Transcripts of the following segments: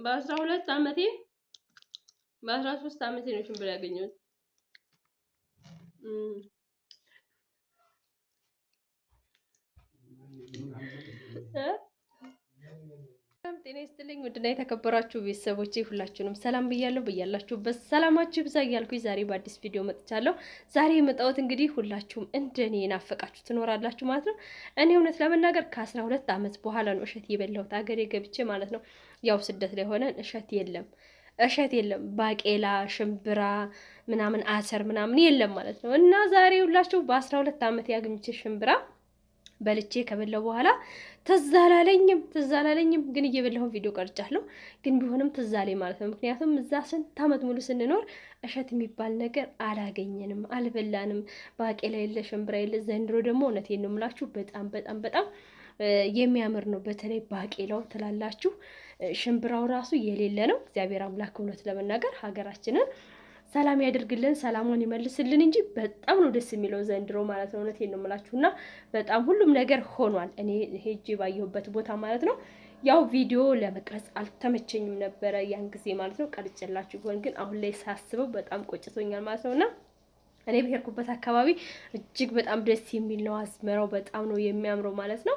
በ12 ዓመቴ በ13 ዓመቴ ነው ሽምብራ ያገኘሁት። ጤና ይስጥልኝ ውድና የተከበራችሁ ቤተሰቦቼ ሁላችሁንም ሰላም ብያለሁ። በያላችሁበት ሰላማችሁ ይብዛ እያልኩኝ ዛሬ በአዲስ ቪዲዮ መጥቻለሁ። ዛሬ የመጣሁት እንግዲህ ሁላችሁም እንደኔ ናፈቃችሁ ትኖራላችሁ ማለት ነው። እኔ እውነት ለመናገር ከ12 ዓመት በኋላ ነው እሸት የበላሁት አገሬ ገብቼ ማለት ነው። ያው ስደት ላይ ሆነን እሸት የለም ባቄላ፣ ሽምብራ ምናምን አሰር ምናምን የለም ማለት ነው። እና ዛሬ ሁላችሁ በ12 ዓመት ያገኘች ሽምብራ በልቼ ከበላው በኋላ ትዝ አላለኝም ግን እየበላሁን ቪዲዮ ቀርጫለሁ። ግን ቢሆንም ትዝ አለኝ ማለት ነው። ምክንያቱም እዛ ስንት ዓመት ሙሉ ስንኖር እሸት የሚባል ነገር አላገኘንም፣ አልበላንም። ባቄላ የለ፣ ሽምብራ የለ። ዘንድሮ ደግሞ እውነቴን ነው የምላችሁ በጣም የሚያምር ነው። በተለይ ባቄላው ትላላችሁ፣ ሽምብራው ራሱ የሌለ ነው። እግዚአብሔር አምላክ እውነት ለመናገር ሀገራችንን ሰላም ያደርግልን፣ ሰላሙን ይመልስልን እንጂ በጣም ነው ደስ የሚለው ዘንድሮ ማለት ነው። እውነቴን ነው የምላችሁና በጣም ሁሉም ነገር ሆኗል። እኔ ሄጄ ባየሁበት ቦታ ማለት ነው። ያው ቪዲዮ ለመቅረጽ አልተመቸኝም ነበረ ያን ጊዜ ማለት ነው። ቀርጬላችሁ ቢሆን ግን አሁን ላይ ሳስበው በጣም ቆጭቶኛል ማለት ነውና እኔ በሄድኩበት አካባቢ እጅግ በጣም ደስ የሚል ነው። አዝመራው በጣም ነው የሚያምረው ማለት ነው።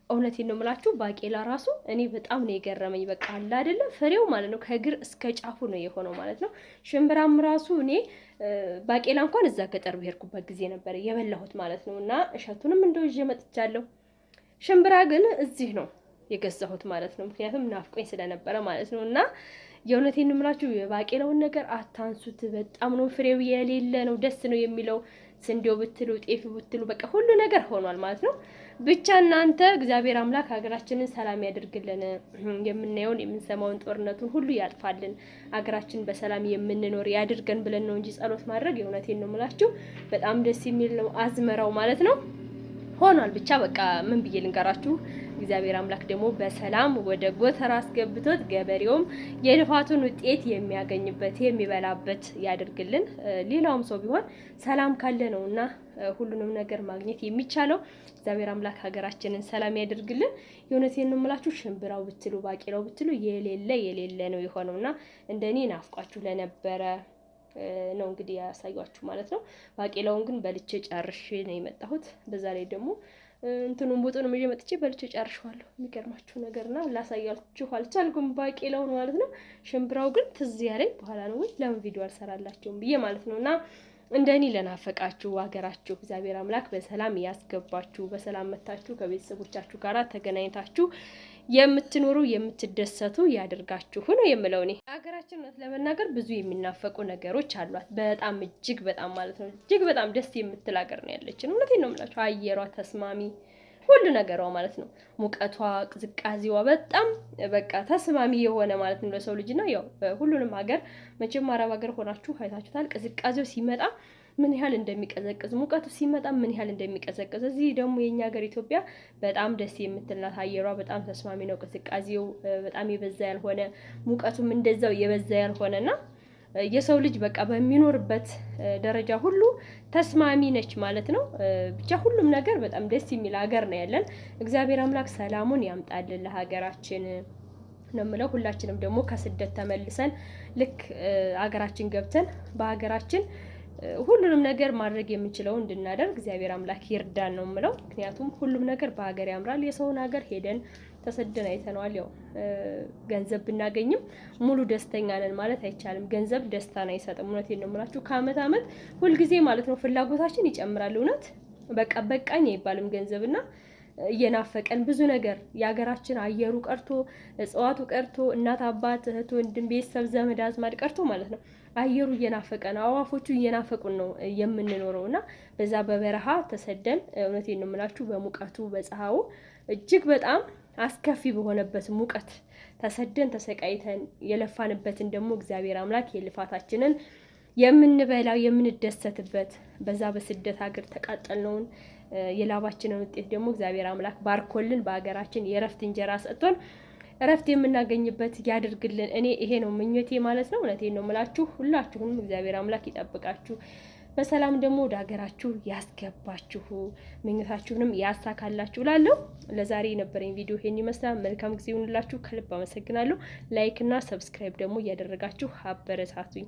እውነቴን ነው የምላችሁ ባቄላ ራሱ እኔ በጣም ነው የገረመኝ። በቃ አለ አይደለ ፍሬው ማለት ነው ከእግር እስከ ጫፉ ነው የሆነው ማለት ነው። ሽምብራም ራሱ እኔ ባቄላ እንኳን እዛ ገጠር በሄድኩበት ጊዜ ነበር የበላሁት ማለት ነው። እና እሸቱንም እንደው ይዤ መጥቻለሁ። ሽምብራ ግን እዚህ ነው የገዛሁት ማለት ነው። ምክንያቱም ናፍቆኝ ስለነበረ ማለት ነው። እና የእውነቴን ነው የምላችሁ የባቄላውን ነገር አታንሱት። በጣም ነው ፍሬው የሌለ ነው። ደስ ነው የሚለው ስንዴው ብትሉ ጤፍ ብትሉ በቃ ሁሉ ነገር ሆኗል ማለት ነው። ብቻ እናንተ እግዚአብሔር አምላክ ሀገራችንን ሰላም ያደርግልን። የምናየውን የምንሰማውን ጦርነቱን ሁሉ ያጥፋልን። ሀገራችን በሰላም የምንኖር ያድርገን ብለን ነው እንጂ ጸሎት ማድረግ የእውነቴን ነው የምላችሁ በጣም ደስ የሚል ነው አዝመራው ማለት ነው። ሆኗል ብቻ በቃ ምን ብዬ ልንገራችሁ። እግዚአብሔር አምላክ ደግሞ በሰላም ወደ ጎተራ አስገብቶት ገበሬውም የልፋቱን ውጤት የሚያገኝበት የሚበላበት ያድርግልን። ሌላውም ሰው ቢሆን ሰላም ካለ ነውና ሁሉንም ነገር ማግኘት የሚቻለው። እግዚአብሔር አምላክ ሀገራችንን ሰላም ያደርግልን። የእውነቴን ነው የምላችሁ ሽምብራው ብትሉ ባቄላው ብትሉ የሌለ ነው የሆነውና እንደኔ ናፍቋችሁ ለነበረ ነው እንግዲህ ያሳያችሁ ማለት ነው። ባቄላውን ግን በልቼ ጨርሼ ነው የመጣሁት። በዛ ላይ ደግሞ እንትኑን ቡጡን ይዤ መጥቼ በልቼ ጨርሼዋለሁ። የሚገርማችሁ ነገርና ላሳያችሁ አልቻልኩም ባቄላውን ማለት ነው። ሽምብራው ግን ትዝ ያለኝ በኋላ ነው ወይ ለምን ቪዲዮ አልሰራላችሁም ብዬ ማለት ነውና እንደኔ ለናፈቃችሁ ሀገራችሁ እግዚአብሔር አምላክ በሰላም ያስገባችሁ። በሰላም መታችሁ ከቤተሰቦቻችሁ ጋር ተገናኝታችሁ የምትኖሩ የምትደሰቱ ያደርጋችሁ ነው የምለው። እኔ ሀገራችን እውነት ለመናገር ብዙ የሚናፈቁ ነገሮች አሏት። በጣም እጅግ በጣም ማለት ነው እጅግ በጣም ደስ የምትል ሀገር ነው ያለችን። እውነቴን ነው የምላችሁ አየሯ ተስማሚ ሁሉ ነገሯ ማለት ነው። ሙቀቷ፣ ቅዝቃዜዋ በጣም በቃ ተስማሚ የሆነ ማለት ነው ለሰው ልጅ ነው። ያው ሁሉንም ሀገር መቼም አረብ ሀገር ሆናችሁ አይታችሁታል። ቅዝቃዜው ሲመጣ ምን ያህል እንደሚቀዘቅዝ፣ ሙቀቱ ሲመጣ ምን ያህል እንደሚቀዘቅዝ። እዚህ ደግሞ የኛ ሀገር ኢትዮጵያ በጣም ደስ የምትልናት። አየሯ በጣም ተስማሚ ነው። ቅዝቃዜው በጣም የበዛ ያልሆነ፣ ሙቀቱም እንደዛው የበዛ ያልሆነና የሰው ልጅ በቃ በሚኖርበት ደረጃ ሁሉ ተስማሚ ነች ማለት ነው። ብቻ ሁሉም ነገር በጣም ደስ የሚል ሀገር ነው ያለን። እግዚአብሔር አምላክ ሰላሙን ያምጣልን ለሀገራችን ነው የምለው። ሁላችንም ደግሞ ከስደት ተመልሰን ልክ ሀገራችን ገብተን በሀገራችን ሁሉንም ነገር ማድረግ የምንችለው እንድናደርግ እግዚአብሔር አምላክ ይርዳን ነው የምለው። ምክንያቱም ሁሉም ነገር በሀገር ያምራል። የሰውን ሀገር ሄደን ተሰደን አይተነዋል። ያው ገንዘብ ብናገኝም ሙሉ ደስተኛ ነን ማለት አይቻልም። ገንዘብ ደስታን አይሰጥም። እውነቴን ነው የምላችሁ ከአመት አመት ሁልጊዜ ማለት ነው ፍላጎታችን ይጨምራል። እውነት በቃ በቃኝ አይባልም ገንዘብና እየናፈቀን ብዙ ነገር የሀገራችን አየሩ ቀርቶ እጽዋቱ ቀርቶ እናት አባት እህት ወንድም ቤተሰብ ዘመድ አዝማድ ቀርቶ ማለት ነው አየሩ እየናፈቀን አዋፎቹ እየናፈቁን ነው የምንኖረው። እና በዛ በበረሃ ተሰደን እውነቴን ነው የምላችሁ በሙቀቱ በፀሐዩ እጅግ በጣም አስከፊ በሆነበት ሙቀት ተሰደን ተሰቃይተን የለፋንበትን ደግሞ እግዚአብሔር አምላክ የልፋታችንን የምንበላው የምንደሰትበት በዛ በስደት ሀገር ተቃጠልነውን የላባችንን ውጤት ደግሞ እግዚአብሔር አምላክ ባርኮልን በሀገራችን የረፍት እንጀራ ሰጥቶን ረፍት የምናገኝበት ያድርግልን። እኔ ይሄ ነው ምኞቴ ማለት ነው። እውነቴን ነው የምላችሁ። ሁላችሁንም እግዚአብሔር አምላክ ይጠብቃችሁ። በሰላም ደግሞ ወደ ሀገራችሁ ያስገባችሁ፣ ምኞታችሁንም ያሳካላችሁ እላለሁ። ለዛሬ የነበረኝ ቪዲዮ ይሄን ይመስላል። መልካም ጊዜ ይሁንላችሁ። ከልብ አመሰግናለሁ። ላይክ እና ሰብስክራይብ ደግሞ እያደረጋችሁ አበረታቱኝ።